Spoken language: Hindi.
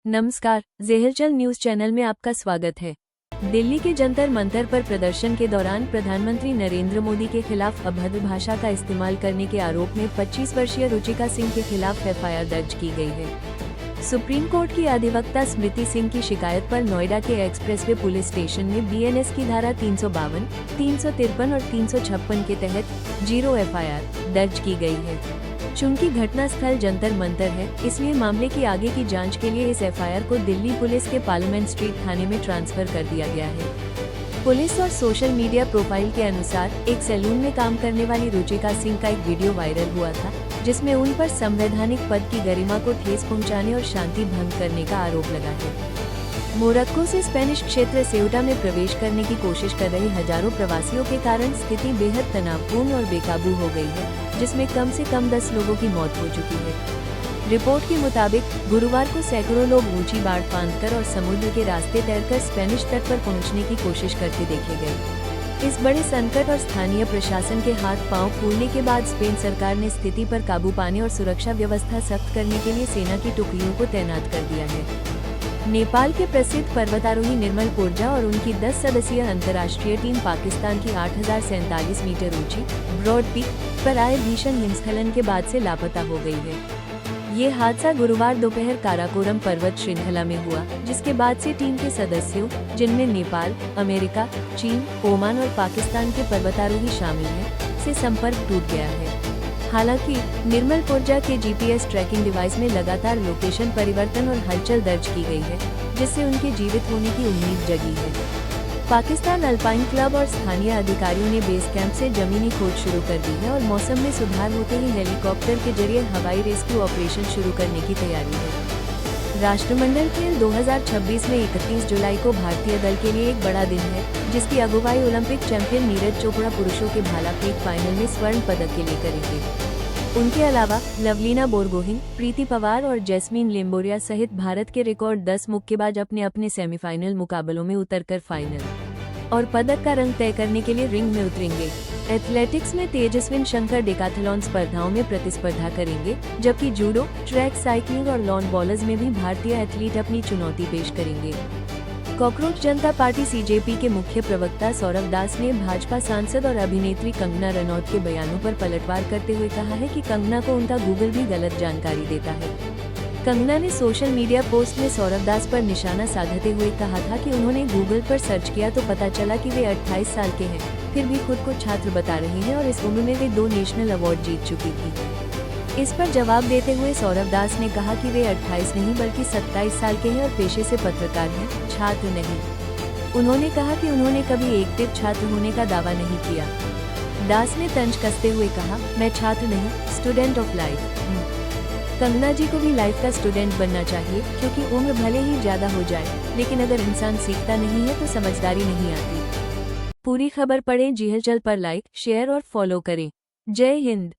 नमस्कार, ज़ेहलचल न्यूज़ चैनल में आपका स्वागत है। दिल्ली के जंतर मंतर पर प्रदर्शन के दौरान प्रधानमंत्री नरेंद्र मोदी के खिलाफ अभद्र भाषा का इस्तेमाल करने के आरोप में 25 वर्षीय रुचिका सिंह के खिलाफ एफआईआर दर्ज की गई है। सुप्रीम कोर्ट की अधिवक्ता स्मृति सिंह की शिकायत पर नोएडा के एक्सप्रेसवे पुलिस स्टेशन में बीएनएस की धारा 352, 353 और 356 के तहत 0 एफआईआर दर्ज की गई है। चूंकि घटना स्थल जंतर मंतर है, इसलिए मामले की आगे की जांच के लिए इस एफआईआर को दिल्ली पुलिस के पार्लियामेंट स्ट्रीट थाने में ट्रांसफर कर दिया गया है। पुलिस और सोशल मीडिया प्रोफाइल के अनुसार एक सैलून में काम करने वाली रुचिका सिंह का एक वीडियो वायरल हुआ था, जिसमें उन पर संवैधानिक पद की गरिमा को ठेस पहुंचाने और शांति भंग करने का आरोप लगा है। मोरक्को से स्पेनिश क्षेत्र सेउटा में प्रवेश करने की कोशिश कर रहे हजारों प्रवासियों के कारण स्थिति बेहद तनावपूर्ण और बेकाबू हो गई है, जिसमें कम से कम 10 लोगों की मौत हो चुकी है। रिपोर्ट के मुताबिक गुरुवार को सैकड़ों लोग ऊंची बाढ़ फांदकर और समुद्र के रास्ते तैरकर स्पेनिश तट पर पहुंचने की कोशिश करते देखे गए। इस बड़े संकट और स्थानीय प्रशासन के हाथ पांव फूलने के बाद स्पेन सरकार ने स्थिति पर काबू पाने और सुरक्षा व्यवस्था सख्त करने के लिए सेना की टुकड़ियों को तैनात कर दिया है। नेपाल के प्रसिद्ध पर्वतारोही निर्मल पोर्जा और उनकी 10 सदस्यीय अंतर्राष्ट्रीय टीम पाकिस्तान की 8,047 मीटर ऊंची ब्रॉड पीक पर आए भीषण हिमस्खलन के बाद से लापता हो गई है। ये हादसा गुरुवार दोपहर काराकोरम पर्वत श्रृंखला में हुआ, जिसके बाद से टीम के सदस्यों, जिनमें नेपाल, अमेरिका, चीन, ओमान और पाकिस्तान के पर्वतारोही शामिल हैं, से संपर्क टूट गया है। हालांकि निर्मल पोर्जा के जीपीएस ट्रैकिंग डिवाइस में लगातार लोकेशन परिवर्तन और हलचल दर्ज की गई है, जिससे उनके जीवित होने की उम्मीद जगी है। पाकिस्तान अल्पाइन क्लब और स्थानीय अधिकारियों ने बेस कैंप से जमीनी खोज शुरू कर दी है और मौसम में सुधार होते ही हेलीकॉप्टर के जरिए हवाई रेस्क्यू ऑपरेशन शुरू करने की तैयारी है। राष्ट्रमंडल खेल 2026 में 31 जुलाई को भारतीय दल के लिए एक बड़ा दिन है, जिसकी अगुवाई ओलंपिक चैंपियन नीरज चोपड़ा पुरुषों के भाला फेंक फाइनल में स्वर्ण पदक के लिए करेंगे। उनके अलावा लवलीना बोरगोहेन, प्रीति पवार और जैस्मीन लिम्बोरिया सहित भारत के रिकॉर्ड 10 मुक्केबाज अपने अपने सेमीफाइनल मुकाबलों में उतरकर फाइनल और पदक का रंग तय करने के लिए रिंग में उतरेंगे। एथलेटिक्स में तेजस्विन शंकर डेकाथलॉन स्पर्धाओं में प्रतिस्पर्धा करेंगे, जबकि जूडो, ट्रैक साइकिलिंग और लॉन बॉलर्स में भी भारतीय एथलीट अपनी चुनौती पेश करेंगे। कॉकरोच जनता पार्टी सीजेपी के मुख्य प्रवक्ता सौरभ दास ने भाजपा सांसद और अभिनेत्री कंगना रनौत के बयानों पर पलटवार करते हुए कहा है कि कंगना को उनका गूगल भी गलत जानकारी देता है। कंगना ने सोशल मीडिया पोस्ट में सौरभ दास पर निशाना साधते हुए कहा था कि उन्होंने गूगल पर सर्च किया तो पता चला कि वे 28 साल के हैं, फिर भी खुद को छात्र बता रहे हैं और इस उम्र में वे 2 नेशनल अवार्ड जीत चुकी थी। इस पर जवाब देते हुए सौरभ दास ने कहा कि वे 28 नहीं बल्कि 27 साल के हैं और पेशे से पत्रकार हैं, छात्र नहीं। उन्होंने कहा कि उन्होंने कभी एक्टिव छात्र होने का दावा नहीं किया। दास ने तंज कसते हुए कहा, मैं छात्र नहीं, स्टूडेंट ऑफ लाइफ हूँ। कंगना जी को भी लाइफ का स्टूडेंट बनना चाहिए, क्योंकि उम्र भले ही ज्यादा हो जाए, लेकिन अगर इंसान सीखता नहीं है तो समझदारी नहीं आती। पूरी खबर पढ़ें ज़ेहलचल पर लाइक, शेयर और फॉलो करें। जय हिंद।